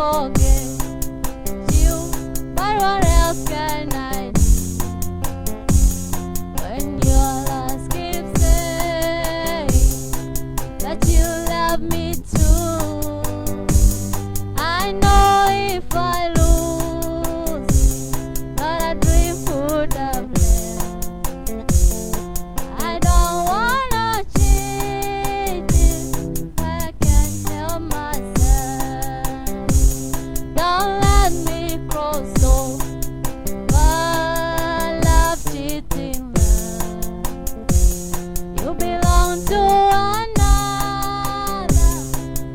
forget you, but what else can I do when your lies keep saying that you love me too? I know if I lose, but I dream would have left. I don't wanna change it, I can't help myself. Don't let me grow so love cheating love. You belong to another,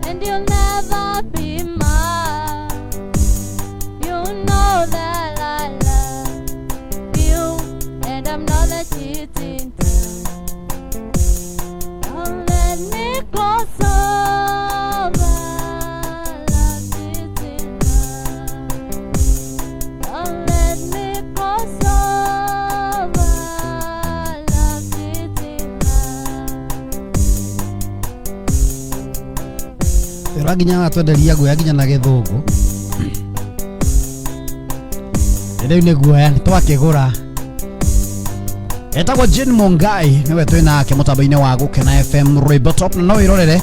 and you'll never be mine. You know that I love you, and I'm not a cheating type. Don't let me cross over love cheating love. Don't let me cross over love cheating love. Raginya atwenderia guoya nginya na githungu riu ni guoya twakigura etagwo Jane Mungai niwe twi nake mutambo-ini wa Gukena FM Rwimbo Top, na no irorere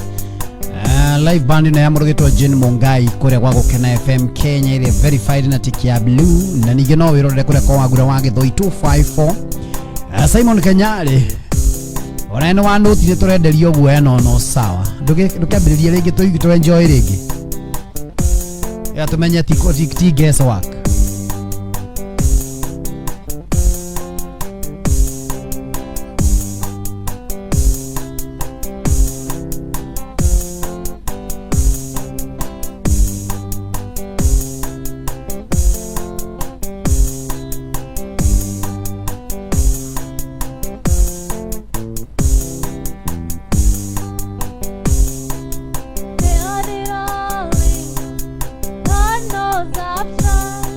live band ino yamurugitwo Jane Mungai kuria gwa Gukena FM Kenya ire verified na tiki ya blue, na ningi no irorere kuria kwa wagura wa Githoi 254 Simon Kenyari ona eno wa notire turenderio guoya no sawa ndukambiririe ringi tu enjoy ringi ya tumenye ti guesswork. They are the only God knows I've tried.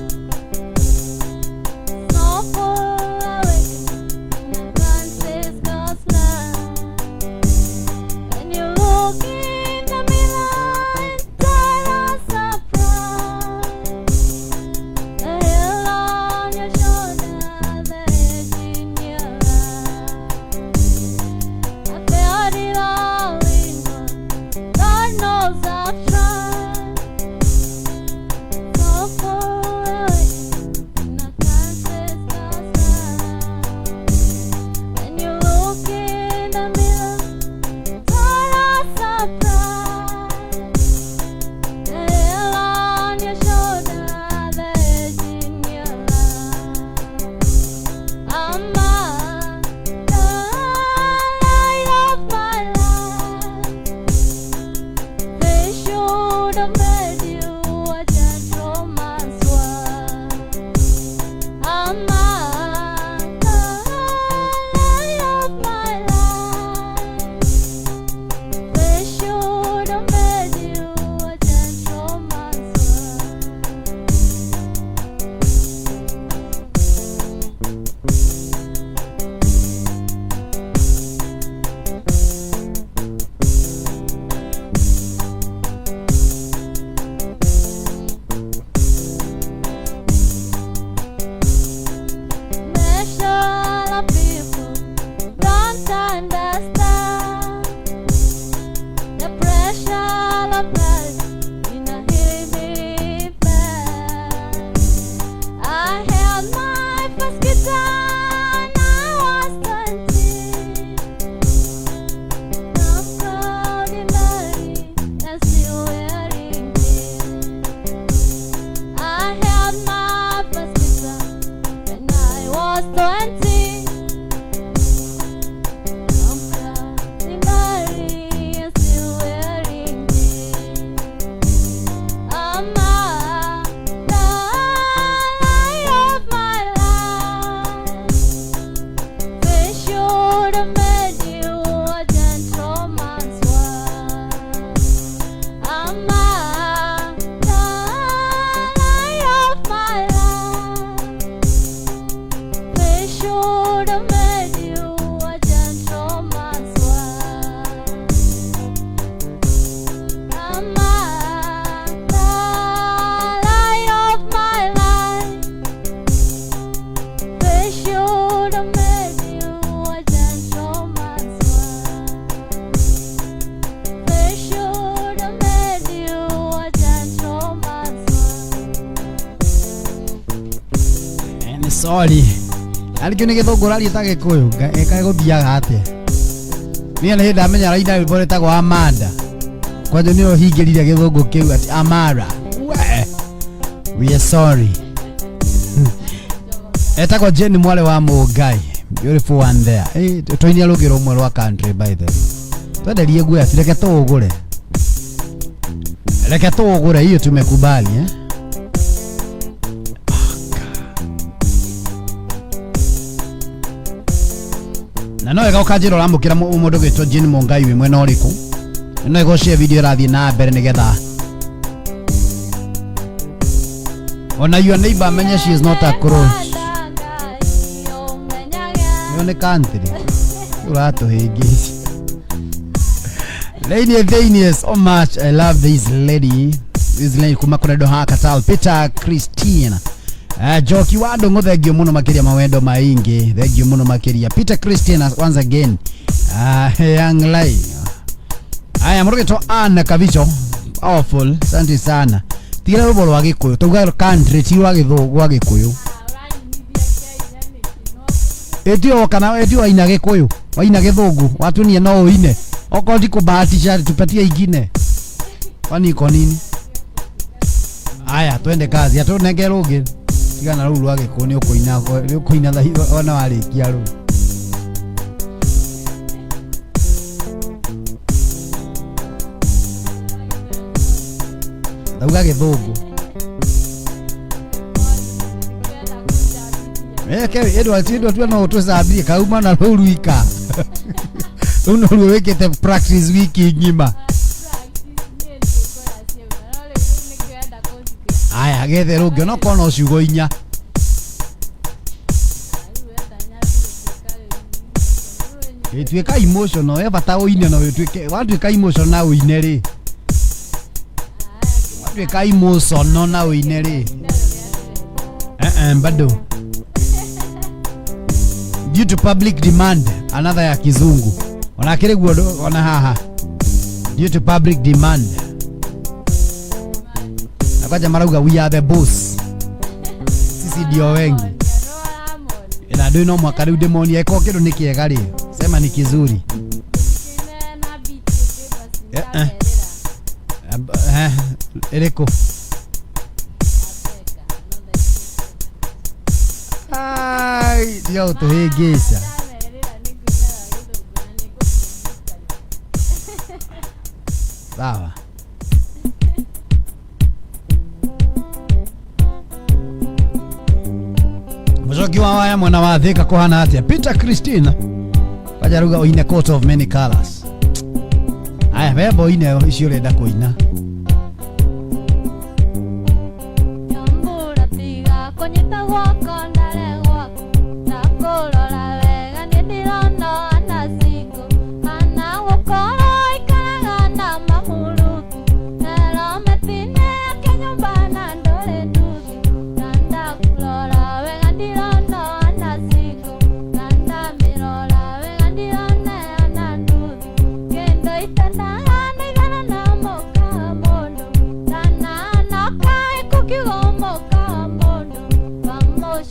sorry alikyo ni githungu rari tage kuyu eka guthiaga atia ni na ndamenya raida report tago Amanda kwanje ni ohingirire githungu kiu ati Amara we are sorry etako Jenny mwale wa Mungai beautiful one there twinia rugiro mwe rwa country by the way twenderie guo atireke tugure reke tugure hiyo tumekubali na no ega ukajiro rambukira mundu gitwa Jenny Mungai we mwena uriku no ego share video rathi na mbere nigetha ona your neighbor menye she is not a crush yone country urato higisi lady Venus so much I love this lady kuma kunedo haka tal Peter Christina Joki wado ng'othegio muno makiria mawendo maingi thegio muno makiria Peter Christina once again young lady aya murugeto Anna Kavicho powerful asante sana tira rubolo wa Gikuyu tuga country ti wa Githugu wa Gikuyu etio kana etio aina Gikuyu waina Githugu watu ni no uine okoti kubahatisha tupatie ingine kwani iko nini aya twende kazi atunenge rugi tigana ruru wa Gikuyu ni ukuina ona warikia ru dauga Githugu Edward tu no tusabi kauma na ruruika uno ruwekete practice wiki ngima aya gethe rugio no kono ciugo inya etweka emotional e bata uine no etweke watweka emotional na uine ri watweka emotional na uine ri bado due to public demand another ya kizungu ona kile guodo ona haha due to public demand akaja marauga we are the boss sisi ndio wengi ina ndio no mwaka riu demonia iko kitu ni kiega ri sema ni kizuri ereko ai yo to hegesa sawa mujoki wa waya mwana wa Thika kuhana atia Peter Christina kajaruga in a coat of many colors aya bebo ine icio renda kuina Nyambura tiga konyita gwako ndare gwako na kurora wega nindirona ana singo ana gukoro ikaraga na mamurutu nero metine akinyumba na ndore nduthi nanda kurora wega ndirona ana singo nanda mirora wega ndirona ana nduthi kendo itana nigana na moka mono nana nakai kukigo moka mono vamos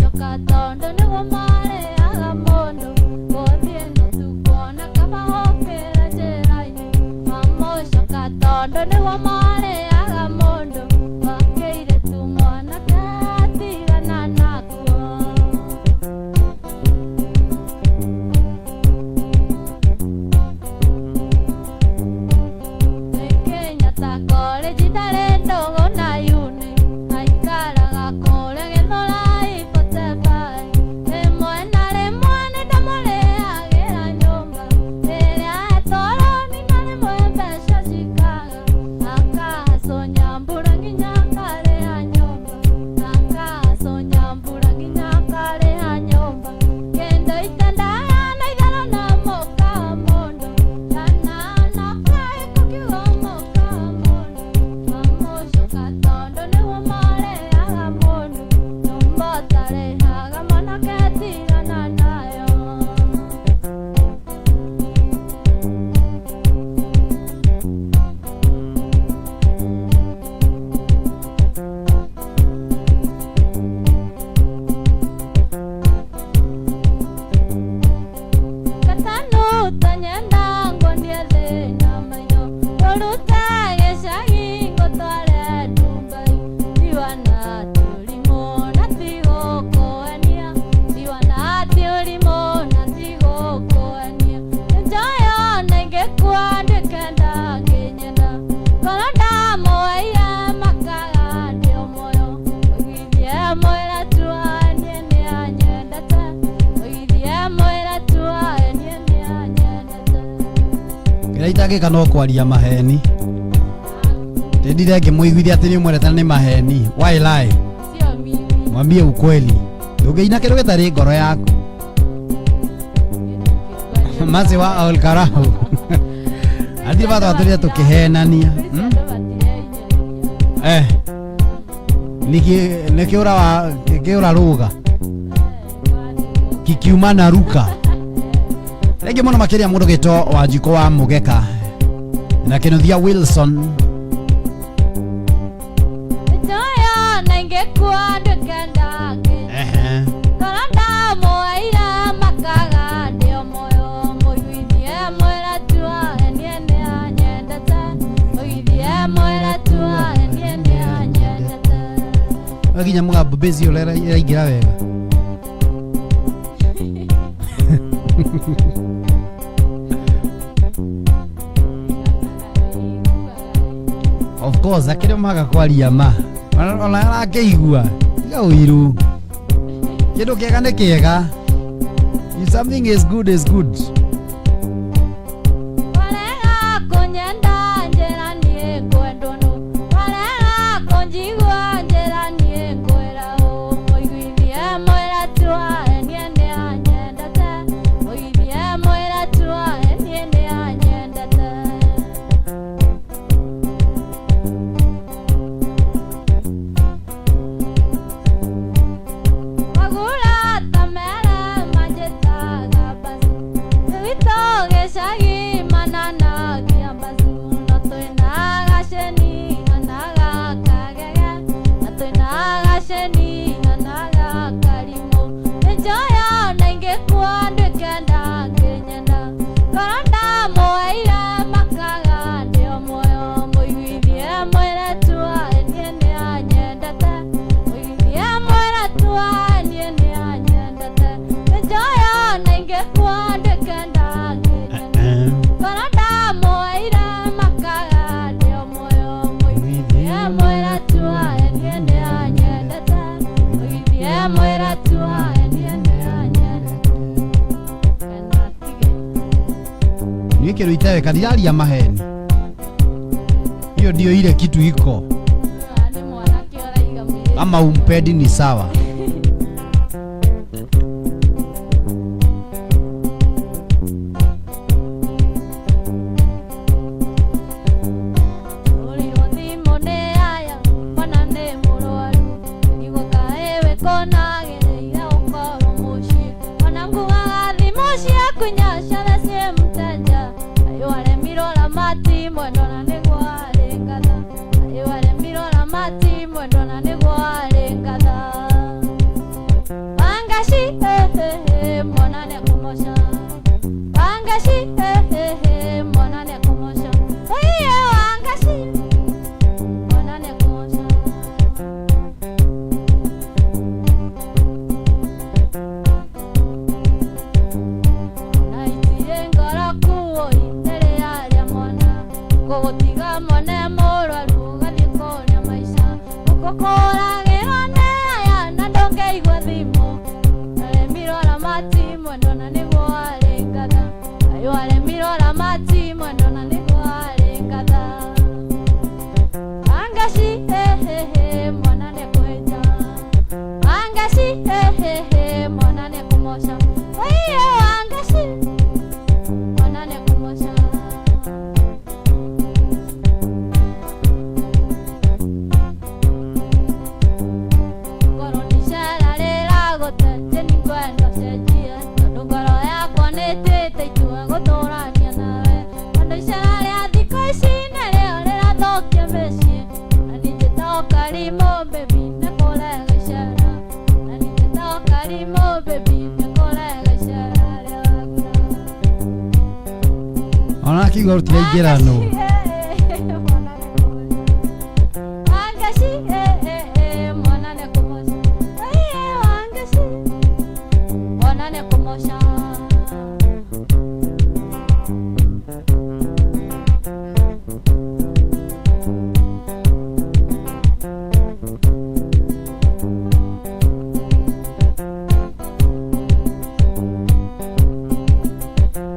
gake kana kwaria maheni ndire ngimuiguithia ati ni mwereta ni maheni why lie sio mimi mwambie ukweli ndugeina kindu gitari ngoro yaku mazi wa alkarau ati bado aturia tukihenania nikiura ruga kikiuma na ruka rege muno makiria mundu gito wa jiko wa mugeka na kinuthia Wilson Joya ningekuwa ndukendage Karanda moaira makaga ndio moyo muithie mwera tua eniende anyendete muithie mwera tua eniende anyendete aginya mugambo bezi ulera iraingira wega of course akire maga kwaria ma ona akeigua tiga uiru kindu kiega ni kiega if something is good Warega kunyenda njera nie kwendonu Warega kunjigua njera nie kwera ho muiguithie mwera tua eniende anyendete muiguithie mwera tua eniende anyendete Magula tamere majetaga basi Vitoge shagi manana kiambasu Natoina gasheni anaga kagege Natoina gasheni anaga karimo Enjoya ningekuwa ndukenda kinyenda Karanda moaira makaga ndio moyo Muiguithie mwera tua eniende anyendete Muiguithie mwera tua eniende anyendete Enjoya ningekuwa ndukenda kinyenda Karanda moaira makaga ndio moyo Muiguithie mwera tua eniende anyendete Muiguithie mwera tua eniende anyendete Kana tige nikiru itawe kadiraria maheni hiyo ndio ile kitu iko ni mwanake oraiga mwili ama umpedi ni sawa Urirwo thimo nĩ aya kana nĩ mũrwaru Igũka ewe kona gereire ũkorwo mũciĩ Ona ngugaga thimũ ciaku nyacare ciĩ mteja Ayũ aremirwo ramati mwendo na nĩguo arĩ ngatha Ayũ aremirwo ramati mwendo na nĩguo arĩ ngatha Wangaci mwana nĩekũmoca Wangaci mwana nĩekũmoca Oiye wangaci mwana nĩekũmoca Na itirĩ ngoro kuoi nĩrĩ arĩa mwana Gũgũtiga mwana mũrwaru ũgathiĩ kũrĩa maica Gũkũkũragĩrwo nĩ aya na ndũngĩigua thimũ Aremirwo ramati mwendo na nĩguo arĩ ngatha Ayũ aremirwo ramati mwendo na nĩguo arĩ ngatha Wangaci mwana nĩekũhĩnja Wangaci mwana nĩekũmoca Oiye wangaci mwana nĩekũmoca Ngoro nĩ icera rĩragũte nĩ ngwenda ũcenjie Tondũ ngoro yakwa nĩĩtĩte itua gũtũrania nawe Tondũ icera rĩa thikũ ici nĩrĩo rĩrathokia mĩciĩ Na ningĩ to karimũ baby nĩkũrega icera Na ningĩ to karimũ baby nĩkũrega icera rĩaku ona akiuga rutiraingĩrano Wangaci mwana nĩekũmoca Oiye wangaci mwana nĩekũmoca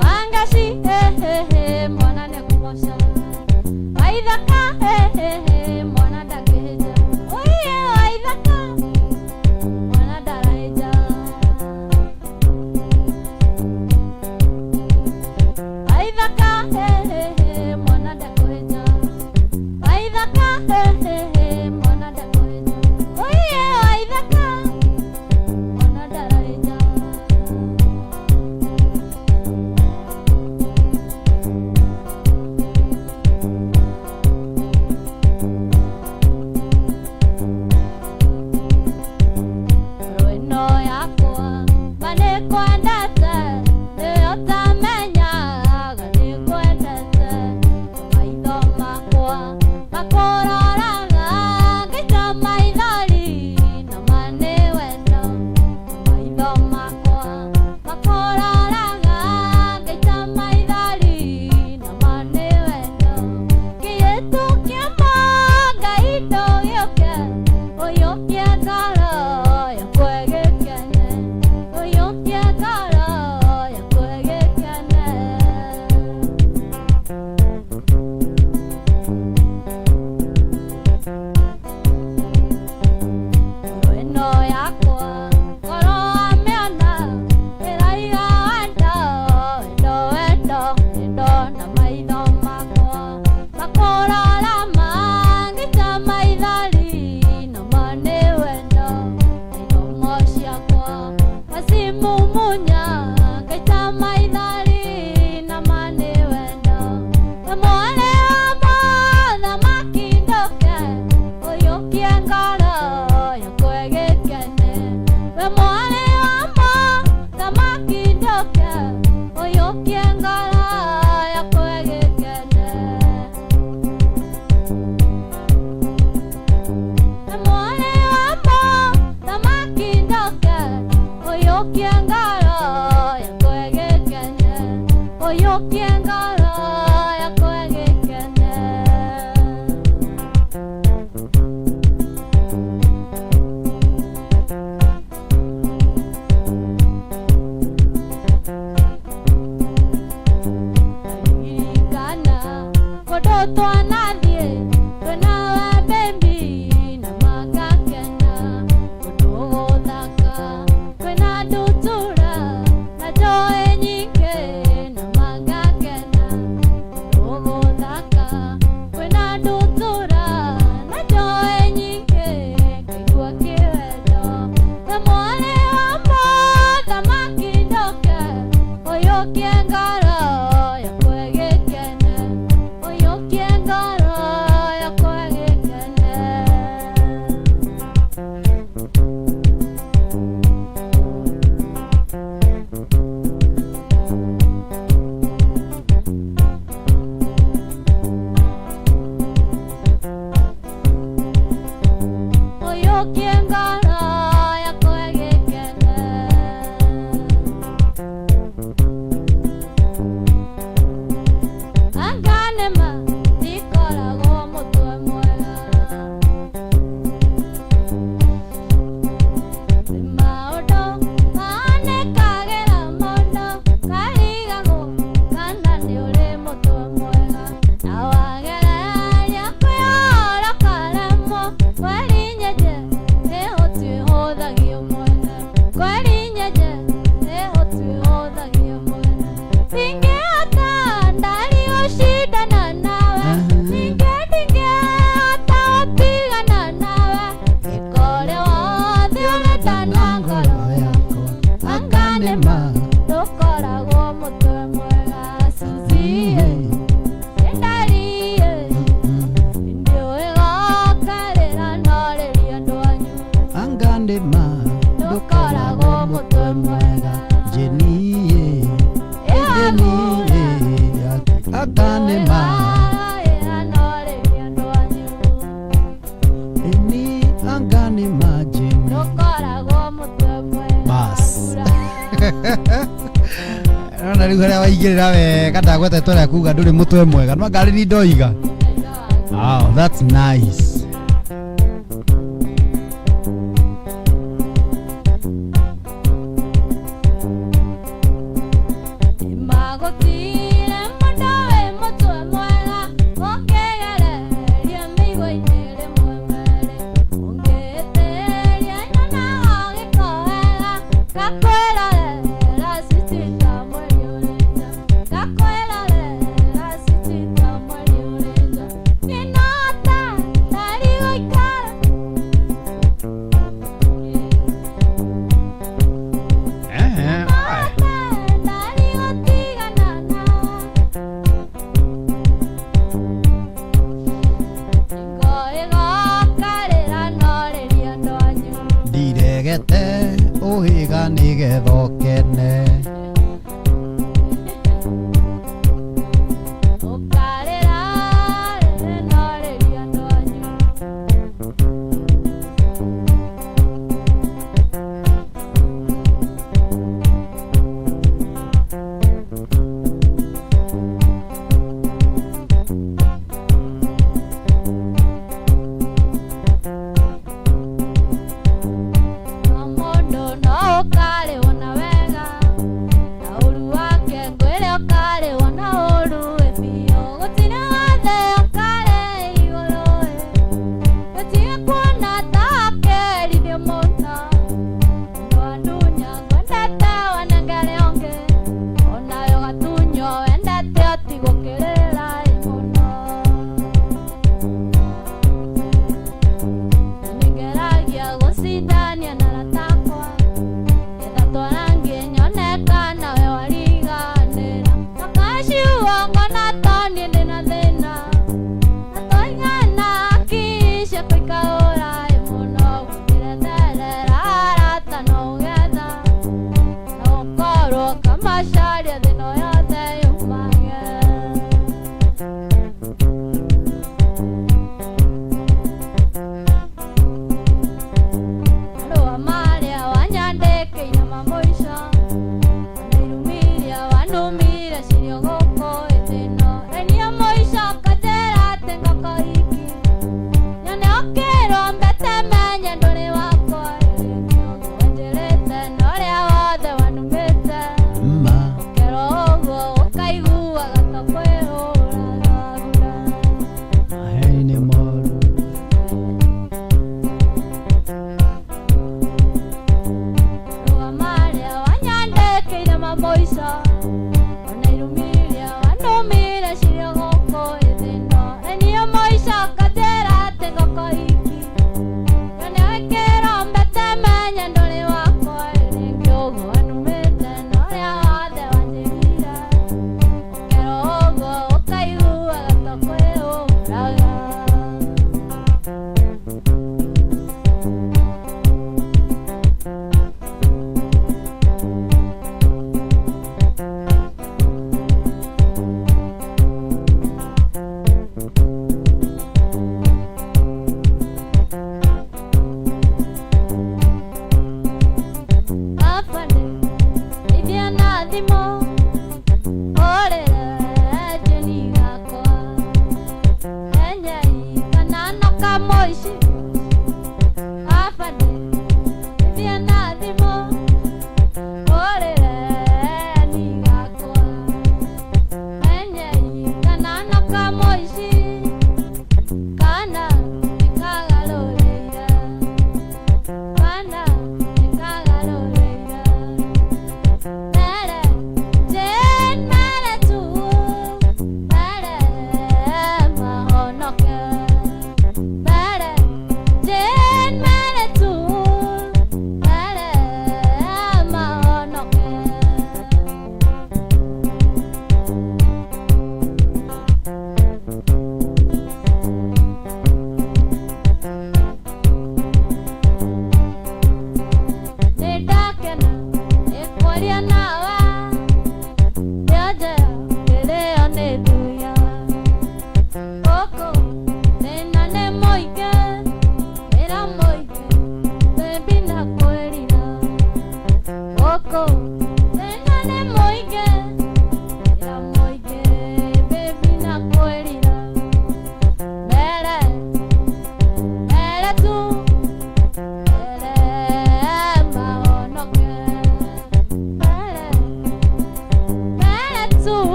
Wangaci mwana nĩekũmoca Rona riu haria waigirira wega ndagwete tore kuga nduri mutwe mwega no ngari ni ndoiga. Wow, that's nice. Nota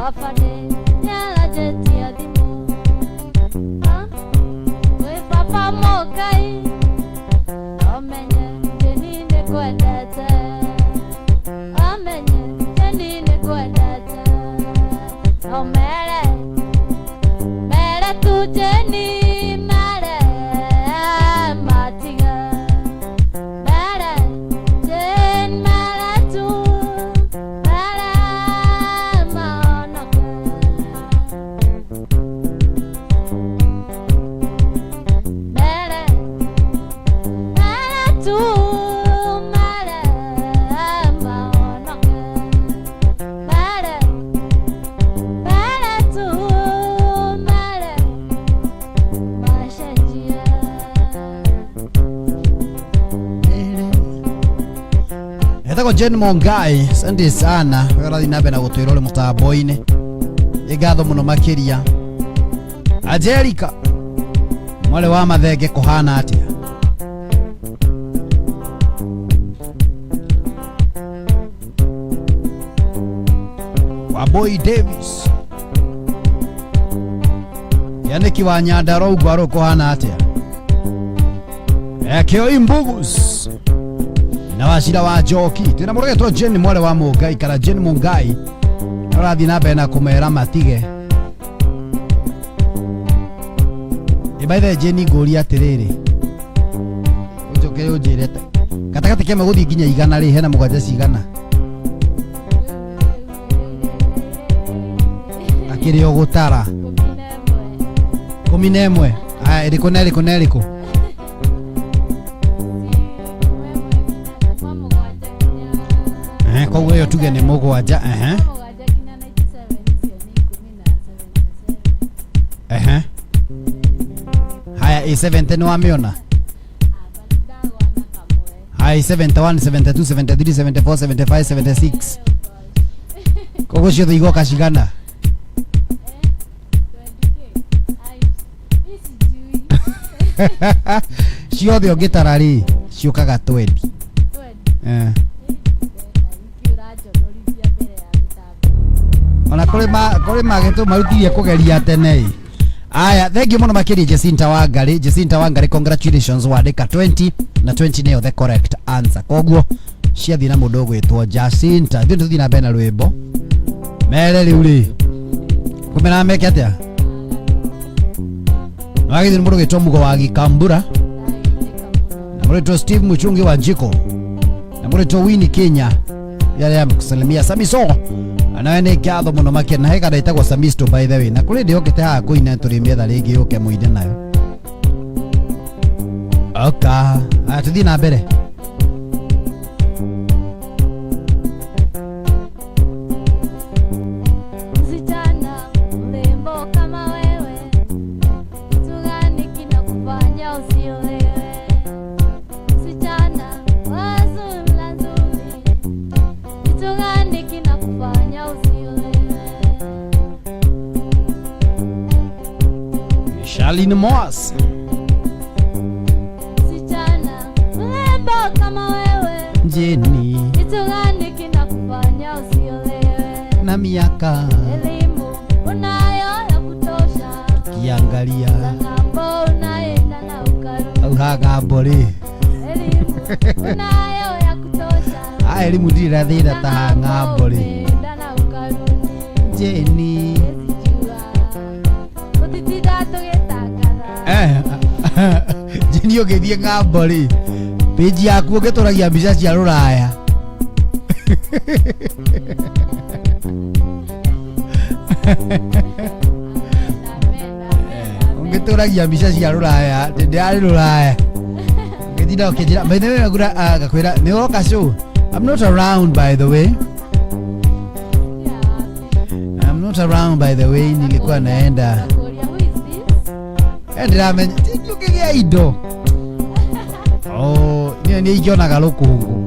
Afande nyala jeti ya dimo we papa mokai omenye jenine kwendete omenye jenine kwendete omere mere tu jeni mere matiga mere jen mere tu mere maonaka mere mere tu mere maonaka mere mere tu mere mashajia Etako Jen Mongai, asante sana. Werathi nabe na gutwira uri mutambo-ini. Igatho muno makiria. Ajerika. Mwale wa mathenge kuhana atia? Waboi Davis. Yaniki wa Nyandarua ugwaro kuhana atia? Ekeo Imbugus. Na washira wa Njoki tena muregetwo Jen mwale wa Mungai kana Jen Mungai arathi na bena kumera matige ibaithe Jen nguri atiriri ujoke ujirete katakati kema guthi nginya igana ri hena mugwanja cigana akiri ogutara 11 aya iriko neriko koguo yo tuge ni mugwanja haya i70 ni wamiona haya i71 72 73 74 75 76 koguo ciothe igoka cigana ciothe ongitara ri ciukaga 20 ona kuri magetu marutirie kugeria tene. Aya, thank you muno makiri Jacinta Wangari, congratulations wandika 20 na 20 nayo the correct answer. Koguo ciathi na mundu gwitwo Jacinta thio tuthi na bena rwimbo mere riuri kumena meke atia wagi mundu gwitwo Mugo wa Gikambura na mundu gwitwo Steve Muchungi wa Njiko na mundu gwitwo Winnie Kenya yale amekusalimia Samiso anaene kiatho muno makia na heka ndaitagwo Samisto by the way na kuri ndi okete ha kuina turimia tha ringi uke muinde nayo oka atuthi na mbere msichana mrembo kama wewe kitu gani kinakufanya usiolewe msichana wa sura nzuri kitu gani kinakufanya usiolewe Charlene Moss msichana mrembo kama wewe Jenny kitu gani kinakufanya usiolewe na miaka elimu unayo ya kutosha kiangalia ng'ambo unaenda na ukarudi uhaga mbori elimu unayo ya kutosha elimu ndira thira ta ng'ambori unaenda na ukarudi Jenny sijua utitida tugetakaga Jenny ogethie ng'ambori page yaku ũngĩtũragia mbica cia rũraya ũngĩtũragia mbica cia rũraya ndĩrarĩ rũraya ngĩtinda ũkĩnjĩra by the way gakwĩra nĩ woka show I'm not around by the way nilikuwa naenda ndiramenya ndikĩgĩa indo niyo nĩ ingĩonaga rũkũngũ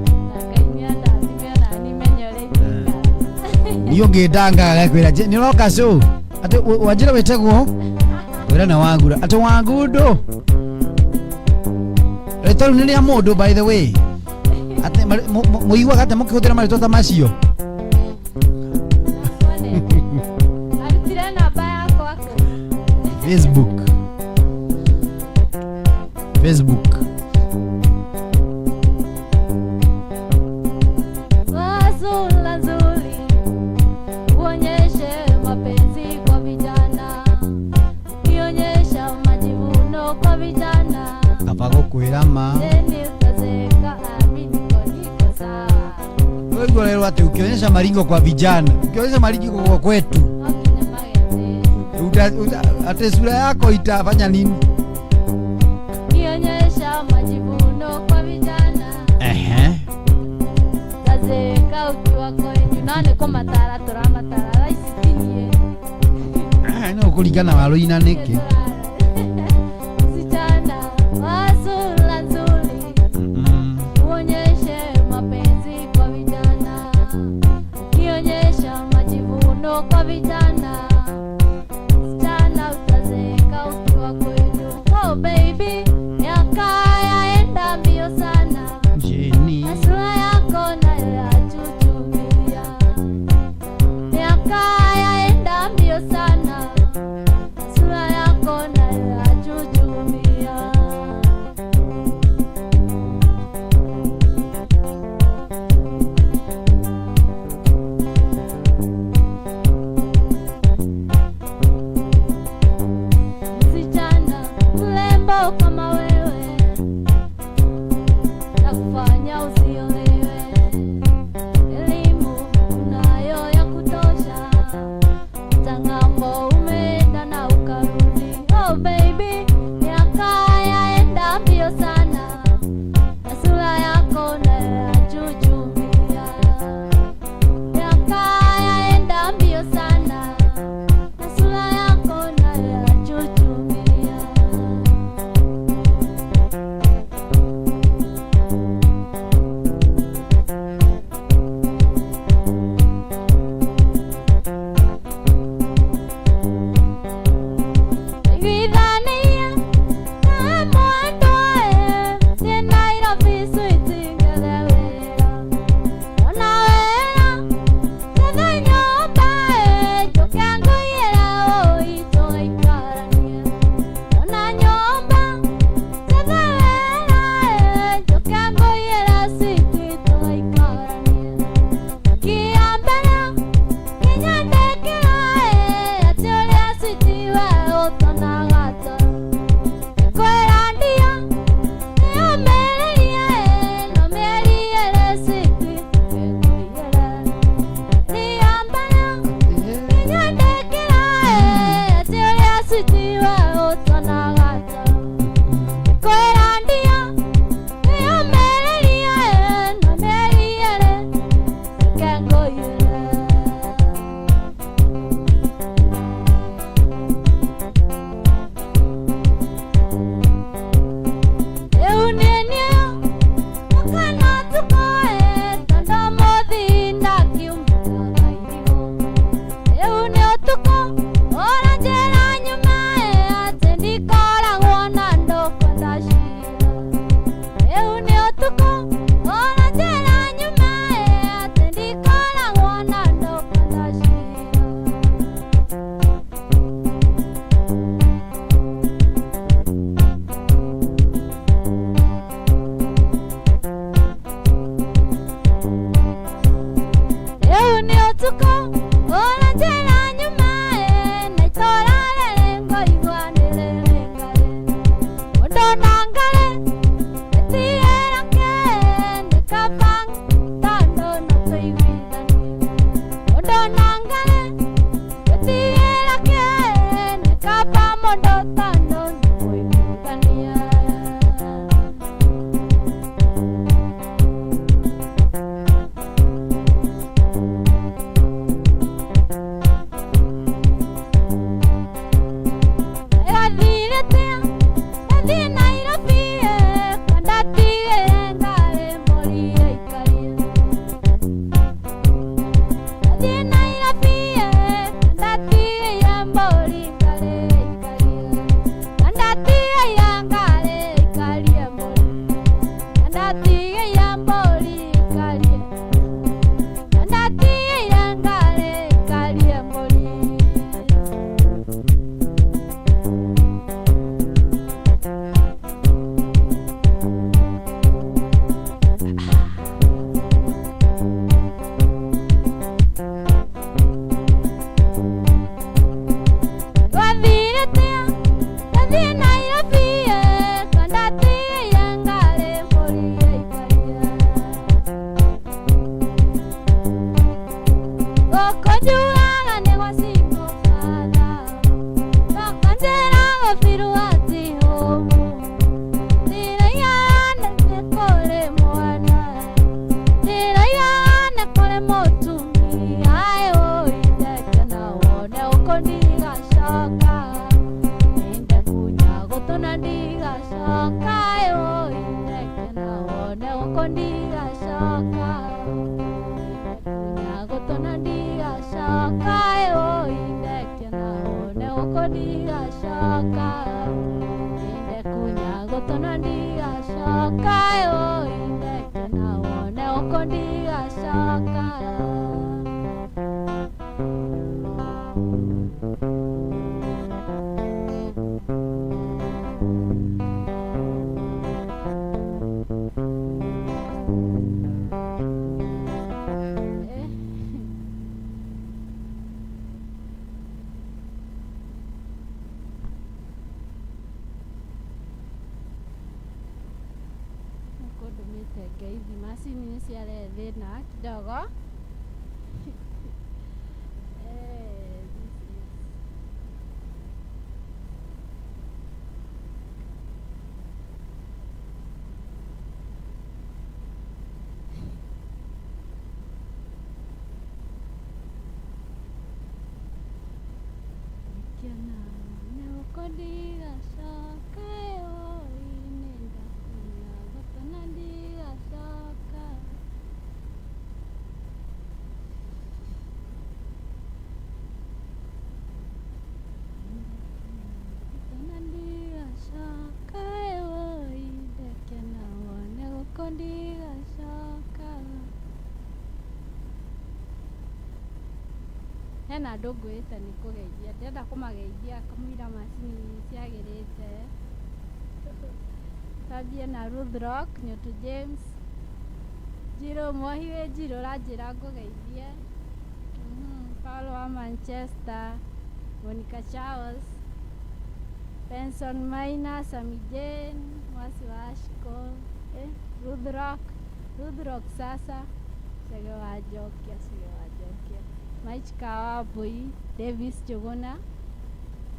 niyo ngĩndangaga gakwĩra nĩ ũroka show atĩ wanjĩra wĩtegwo kwĩra na Wangura atĩ Wangundu rĩtwa rĩu nĩ rĩa mũndũ by the way atĩ mũiguaga atĩ mũkĩhũthĩra marĩtwa ta macio Facebook. Wasula nzuri, uonyeshe mapenzi kwa vijana, kionyesha majivuno kwa vijana. Kapago kuirama. Deni utazeka, amini niko sawa. Wewe leo ati ukionyesha maringo kwa vijana, ukionyesha maringo kwa kwetu. Ate sura yako itafanya nini? Kionyesha majivuno kwa vijana. Tazeka ukiwa kwenye nane kwa matara isitinye. No kuligana walo ina neke. Msichana wasula nzuri, uonyeshe mapenzi kwa vijana, kionyesha majivuno kwa vijana. Msichana utazeka ukiwa kwenye. Oh baby, miaka yaenda mbio sana. Jenny, sura yako nayo yachuchumia. Miaka yaenda mbio sana. Sura yako nayo yachuchumia. Msichana mrembo kama wewe, nakufanya usiolewe. Elimu unayo ya kutosha, tangambo umeenda na ukarudi. Oh baby, miaka yaenda mbio sana, na sura yko nayo yachuchumia. Miaka yaenda mbio sana, na sura yako nayo yachuchumia. Githania na mwandoe, ni Nairobi sweetie ngelewera. Ona wera, tena nyumba jokangu yera oito ikarania. Ona nyumba, tena wera jokangu yera sweetie to ikarania. Kiambera, kinyandekera atoria sweetie wa otanagata. Kwerandia, niamererie, nomeriere sweetie kekuyere. Niambera, kinyandekera atoria sweetie wa otanagata. Kwerandia, niamererie, nomeriere kekuyere. Eunenio, wakana tukoe, tanda mothi na kiumita iho. Eunio tuko, ora jera nyumae, ate nikoragwo na ndoko ndashira. Eunio tuko, ora jera nyumae, ate nikoragwo na ndoko ndashira. Eunio tuko, ora jera nyumae, na itora lerengo igwanire rengare. Odonangare, etiera ke, nikabang, tando na tuiwidani. Odonangare, etiera ke, nikabamondo tando na tuiwidani. Kojuaga ni wasimu fada Tokanjera wafiru ati homu Nirayana nekole mwana Nirayana kole motumi Ayo indeke na wone ukondiga shoka Inde kunya gutuna ndiga shoka Ayo indeke na wone ukondiga shoka Tonandiga shaka eo indeke na one okodiga shaka inde kunyago tonandiga shaka eo indeke na one okodiga shaka hizi masini siale thina kidogo Kiana na ukodiga shakayo inenda kunya batanandiga shaka batanandiga shakayo indeke na wane ukodiga shaka hena ndungu ite ni kugeithia ndenda kumageithia kamwira macini ciagirite tambie na Ruth Rock Nyoto James Jiro Mwahiwe Jiro ranjira ngugeithie Paulo wa Manchester Monica Charles Benson Maina Sami Jane Mwasi wa Ashko Ruth Rock sasa Sege wa Jokia Mike Kawaboi, Davis Jogona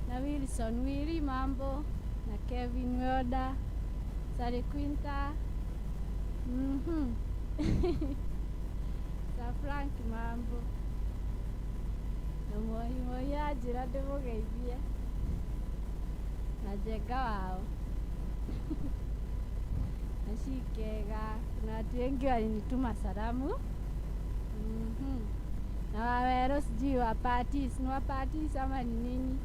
na Wilson Willy mambo na Kevin Yoda Sari Quinta Sa Frank mambo na Moi ajira ndemugeithie na Jenga wao na Shikega na watu wengi walinituma salamu na Wawero sijui wa parties, ni wa parties ama ni nini?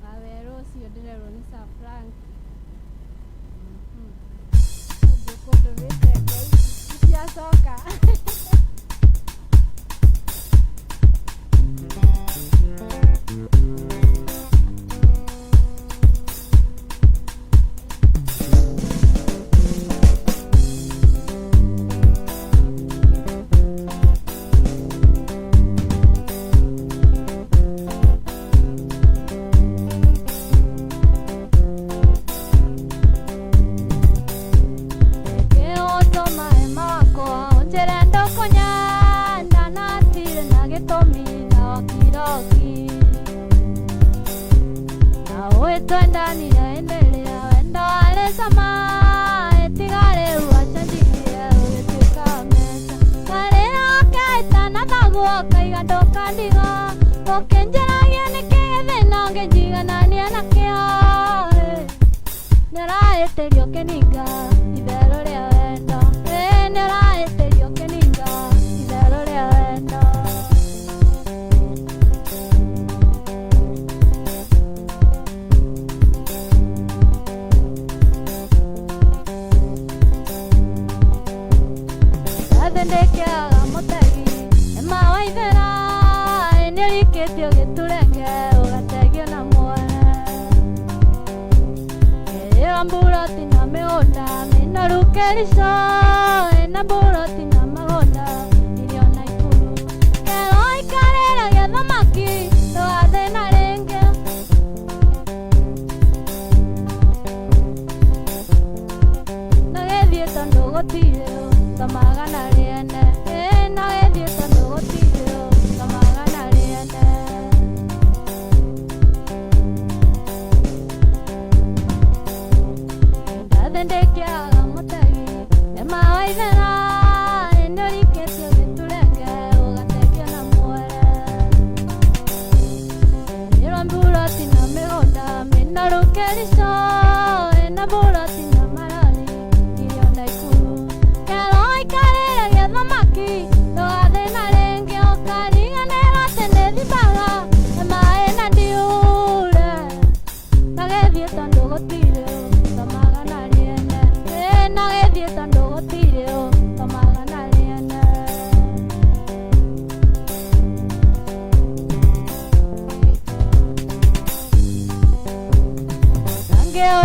Wawero siyo direro ni Sa Frank. Kodo vete kwa soka. Twendani naendelea wendo wale sama etigare uachanjikia ugetuika mesa karera wakaita na thaguo kaigandoka ndiga ukenjeragia nikethina ungenjiganania nakio niraeterio keninga itherũ rĩa wendo niraeterio keninga itherũ rĩa wendo Ndekeaga mutegi ema waithera nĩũrikĩtio gĩturenge ũgategio na muoe ĩyo mburoti na mĩgũnda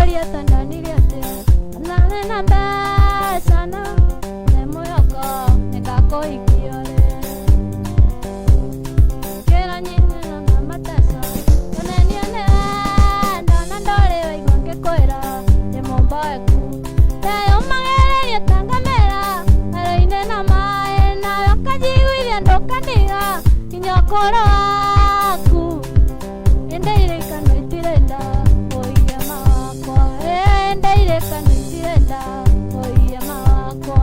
Ngeoria tandanire atia nane na mbeca na nemuyoko nikakuikiore kera nyinyi na mateso kaneniane ndona ndore waigua ngikwira ni mumboeku tayo magererie tangamera aroine na mae nayo kajiguithia ndukaniga kinya ukoro waku endeire kano itirenda oia mawakwa endeire kano itirenda oia mawakwa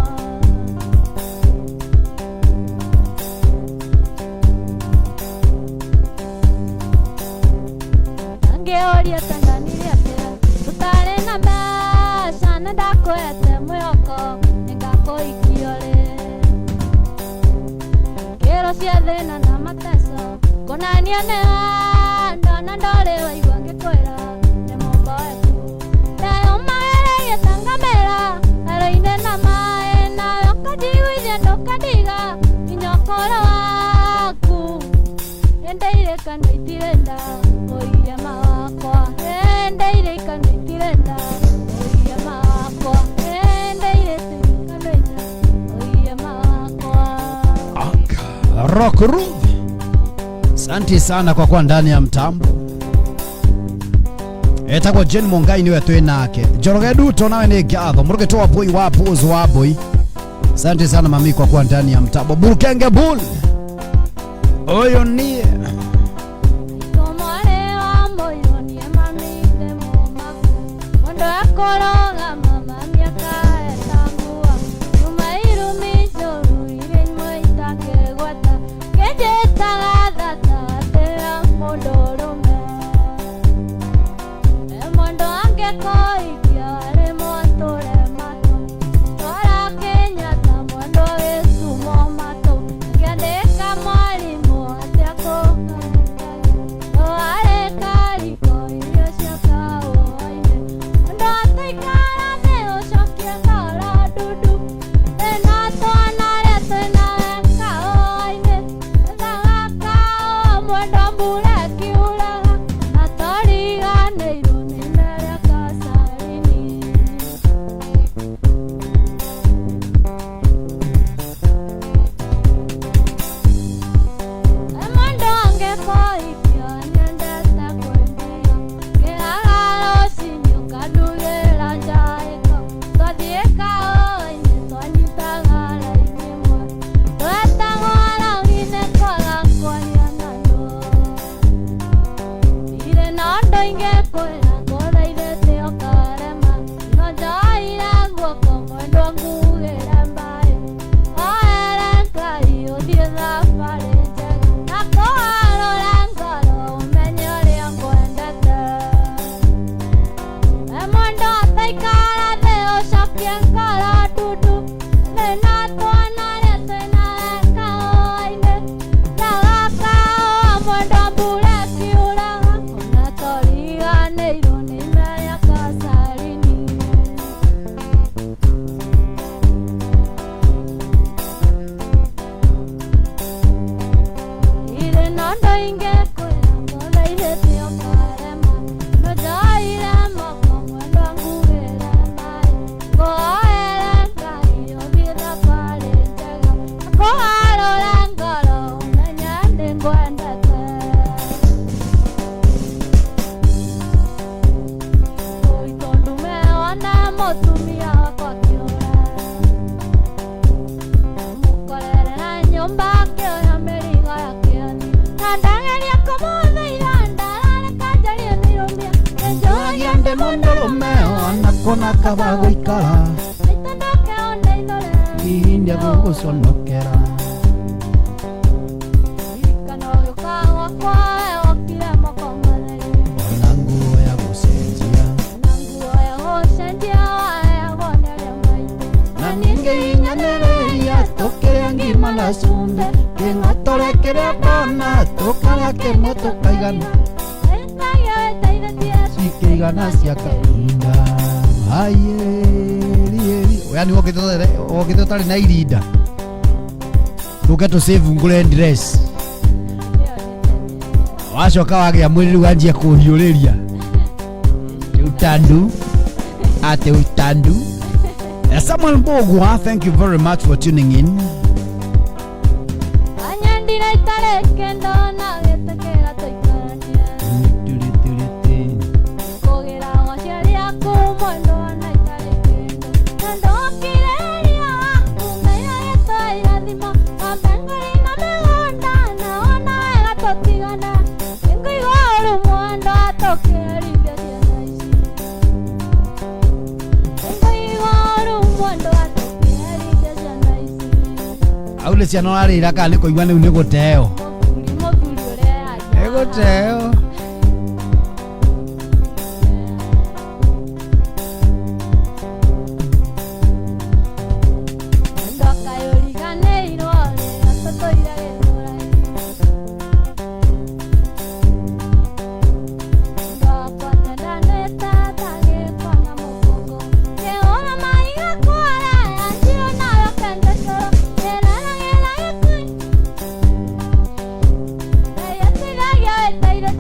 ngeoria tanganire atia tutare na mbeca na ndakwete mwĩhoko nĩngakũikiore kĩro cia thĩna na mateso kũnania nĩha ndona ndore waigua ngĩkwĩra nĩ mũmboeku ndayo magererie tangamera aroine na mae nayo kajiguithia ndũkandiga nginya ũkoro waku endeire kano itirenda oia mawakwa endeire kano itirenda oia mawakwa endeire kano itirenda oia mawakwa Rock Ruth. Asante sana kwa kuwa ndani ya mtambo. Etagwo Jane Mungai niwe twi nake. Njoroge Duto nawe ni gatho. Murugeto wa boy wa pose wa boy. Asante sana mami kwa kuwa ndani ya mtambo. Burkenge Bull. Oyo nie. Komare wa moyo ni mami de mama. Mondo akoroga mama miaka etangua. Numairu mizuru ile moitake gwata. Kejeta gadata tera mondorume. Mondo angekoi ale motore mato. Tora Kenya ta mondo esumo mato. Kiandeka mwalimu atako. Ale kaliko ile shakao aine. Mondo ataikara neo shokia kala dudu. Ena toana lete na kao aine. Mondo mbura kiulaga atariga neiro nimere kasarini mondo angekoikia nyendete kwendia kĩragalo cinyo kadugĩra njaĩka twathiĩka oine twanyitaga raini mwe twetagwo rauni-inĩ kwaga kwaria ng'ano ire na ũndũ ingĩkwĩra ngũthaithĩtie ũkarema no njoire guoko mwendwo ngugĩre mbaĩ oere Ngai ũthiĩ thabarĩ njega na kũharũra ngoro ũmenye ũrĩa ngwendete mondo ataikara thĩ ũcokie ngoro ndundu thĩna twanarĩte naweka oine ndagakao mondo mbura kiuraga ona toriganĩirwo nĩ imeya kasarini ire na ũndũ ingĩkwĩra ngũthaithĩtie ũkarema no njoire moko mwendwa ngugĩre maĩ ngũhoere Ngai ũthiĩ thabarĩ njega akũharũre ngoro ũmenye ndĩ ngwendete tondũ meona mũtumia wakwa kĩũra mũkorere na nyũmba akĩoya mĩrigo yakĩoni na ndageria kũmũthĩira ndarareka njarie mĩrũmia Njoragia ndi mũndũrũme ona kona kaba gũikara. naitondoke ondeithũre Ihinda gũgũconokera. ririkana ũgĩũka gwakwa okire moko matheri Ona nguo ya gũcenjia. na nguo ya gũcenjia waheagwo nĩ arĩa maitũ Na ningĩ hinyanĩrĩria tũkĩrĩa ngima na cumbĩ. Kĩng'atũre kĩrĩa ndona tũkarĩa kĩmwe tũkaigana. Ngai ĩteithĩtie Cikĩigana cia kahinda. Ayeri. Yani wokĩte ũtarĩ na irinda. Ndũke tũsave ngũre dress. Wacoka wagĩa mwĩrĩ rĩu anjia kũhiũrĩria. Rĩu tandu ate utandu. Samuel Mbogwa, thank you very much for tuning in. Anyandira itare kendo na getekera toikarania. Kogera wachari aku mondo na itare kendo. Nando kireria kumenya yetoira thimo. Mabengari na megonda na ona ega totigana. Ingo igoro mwando atokeri bia naisi. Ingo igoro mwando atokeri bia naisi. Aule ciana arira kana ko igwane ni guteo. Egoteo. Taira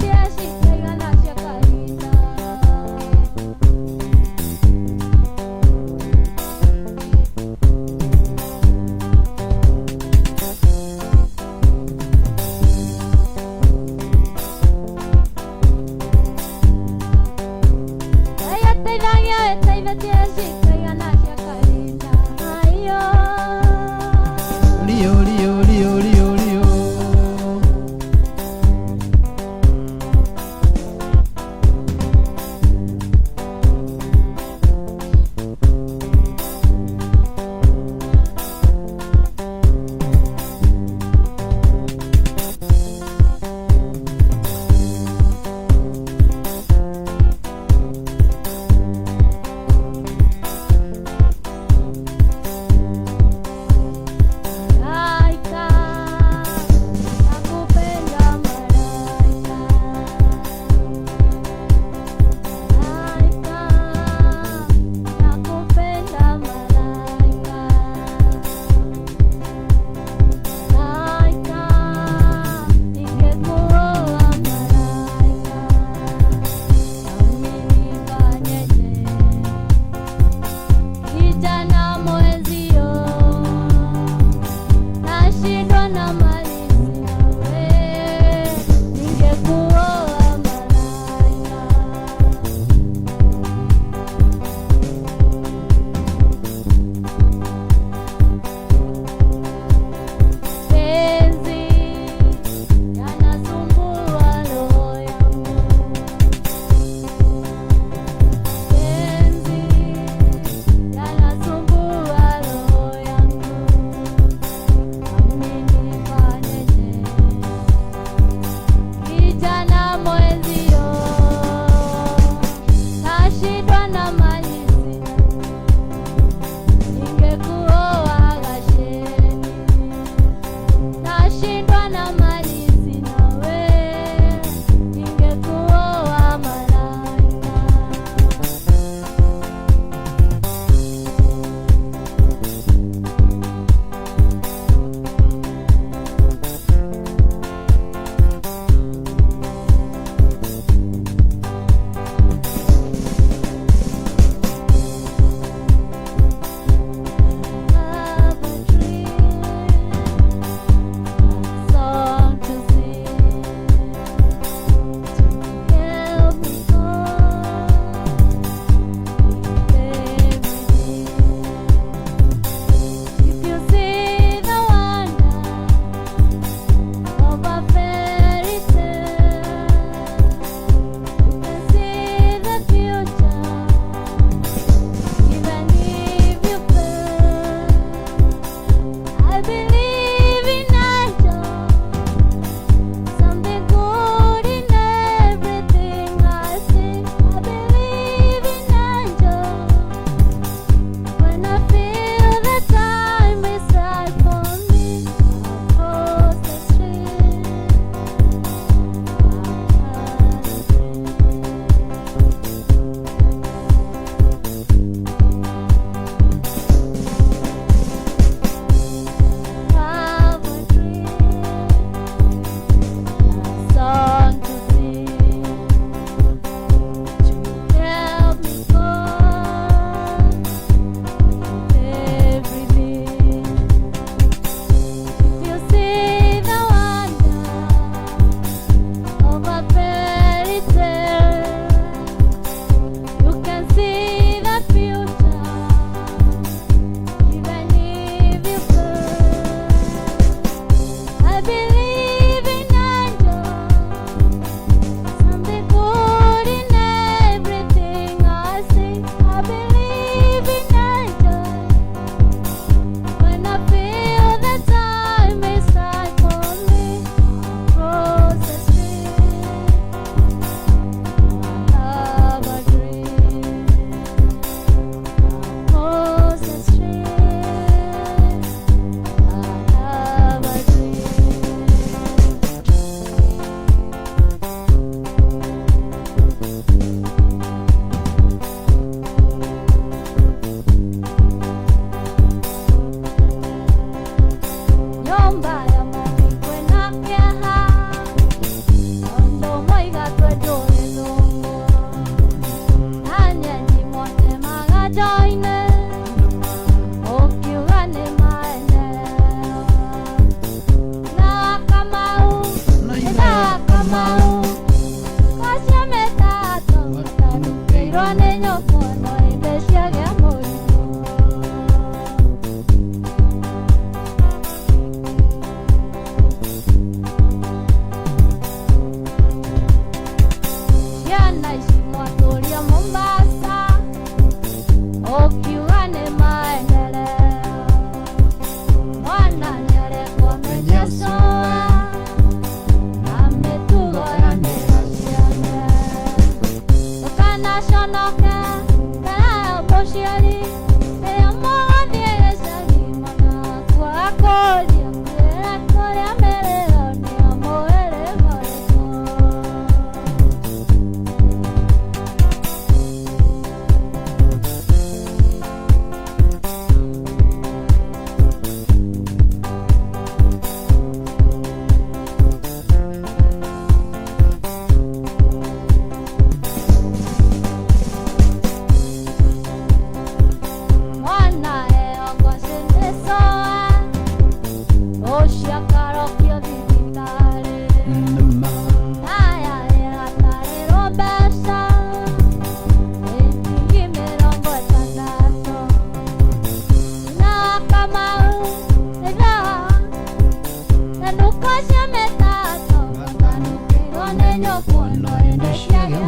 Enyo kuono ende shiage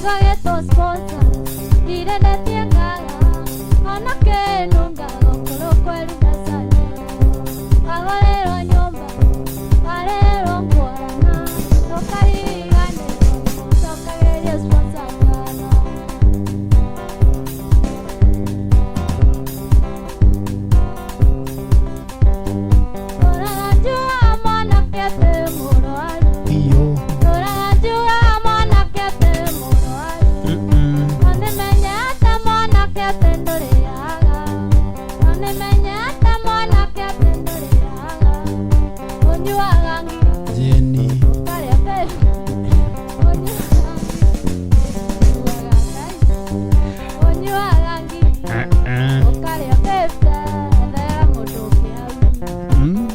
Kigo geto sponsor Dire de tiengaga Ona que nunca Okoro kweli nasani Agorero nyomba Arero mkuarana Tokari gane Tokari sponsor gana Torajua mwana kete muro alu Iyo. Torajua mwana kete muro alu Anemenyata mwana kete ndoreaga Anemenyata mwana kete ndoreaga Onyuaga ngi Jenny. Kare ape Onyuaga ngi Kare ape Ndaya modoke alu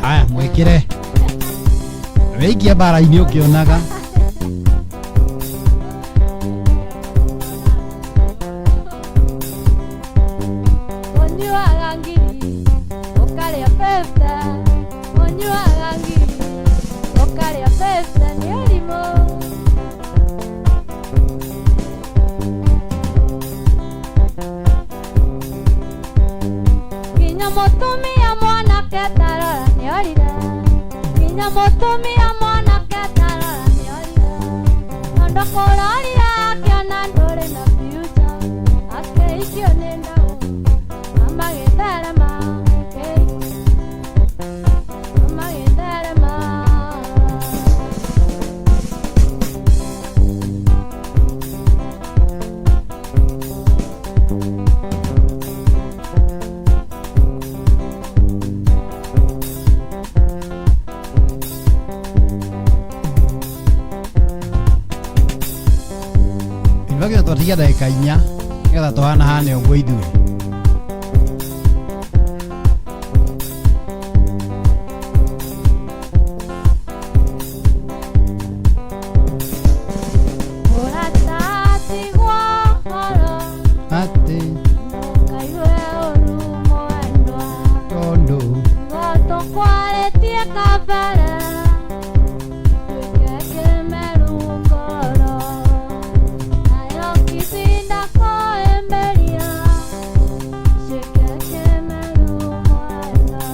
Haya, mwikire wĩikia mbara-inĩ ũkĩonaga Mutumia mwanake tarora nĩorira Kinya mutumia mwanake tarora nĩorira Ondo kũrorira akĩona ndũrĩ na future Akeikio nĩ ndaũ Amagĩtherema Amagĩtherema Nĩbagĩrĩirwo twatigia ndagĩka 4 nĩgetha tũhanahane ũguo ithuĩ Ũratatigwo horo atĩ Ndũkaigwe ũru mwendwa tondũ Gotũkwarĩtie kabere Twĩke kĩmeru ngoro Nayo kicinda kũĩmbĩria Ciĩke kĩmeru mwendwa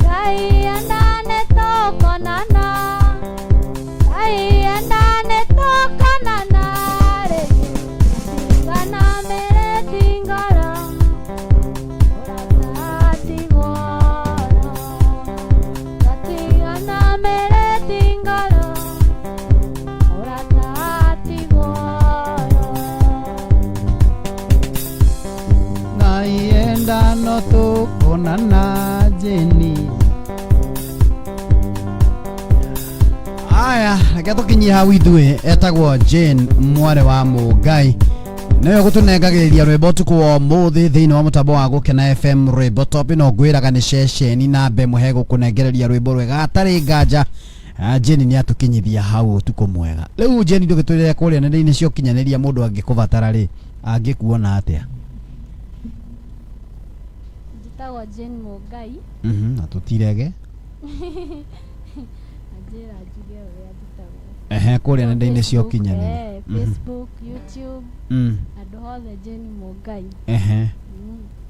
Ngai enda nĩtũkonana Ngai enda nĩtũkonana rĩngĩ Tingana mĩrĩti ngoro Ngai enda no tũkonana Jenny. Aya, reke tũkinyie hau ithuĩ etagwo Jane mware wa Mũngai nĩwe gũtũnengagĩrĩria rwĩmbo ũtukũ wa ũmũthĩ thĩinĩ wa mũtambo wa Gũkena FM rwĩmbo top ĩno ngwĩraga nĩ ceceni na mbe mũhe gũkũnengereria rwĩmbo rwega hatarĩ nganja. Jane nĩ atũkinyithia hau ũtukũ mwega. Rĩu Jane ndũgĩtwĩrĩre kũrĩa nenda-inĩ cia ũkinyanĩria mũndũ angĩkũbatara rĩ angĩkuona atĩa? Njĩtagwo Jane Mũngai. Na tũtirege Anjĩra njuge ũrĩa njĩtagwo. Kũrĩa nenda-inĩ cia ũkinyanĩria Facebook, YouTube, andũ othe Jane Mũngai.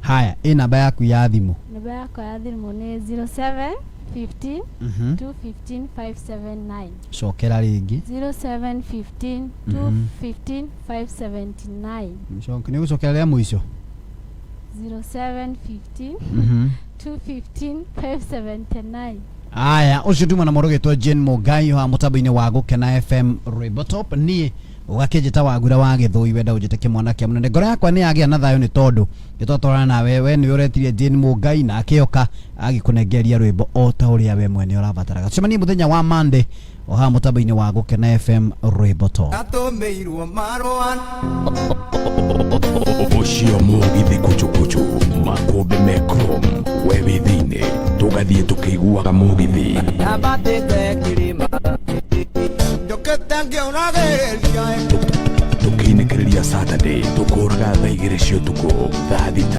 Haya, ĩ namba yaku ya thimũ? Namba yakwa ya thimũ nĩ 0715 215 579. Cokera rĩngĩ. 0715 215 579. Nĩ gũcokera rĩa mũico? 0715 215 579. Aya, ũcio tuma na mũndũ gĩtwa Jane Mũngai wa mũtambo-inĩ wa Gũkena FM rwĩmbo top. Niĩ ũgakĩnjĩta Wagura wa Gĩthũi wenda ũnjĩte kĩmwana kĩa mũnene. Ngoro yakwa nĩ yagĩa na thayũ nĩ tondũ gĩtotwarana nawe we nĩwe ũretirie Jane Mũngai na akĩoka agĩkũnengeria rwĩmbo o ta ũrĩa we mwene ũrabataraga. Tucemanie mũthenya wa Monday o haha mũtambo-inĩ wa Gũkena FM rwĩmbo top. Atũmĩirwo marũa Ũcio mũgithi kuchukuchu makũmbĩ mekrom we wĩ thĩinĩ tũgathiĩ tũkĩiguaga mũgithi ambatĩte kĩrĩma njũkĩte ngĩũragĩrĩria tũkĩinĩkĩrĩria Saturday tũkũraga thaa 2 cia ũtukũ thaa thita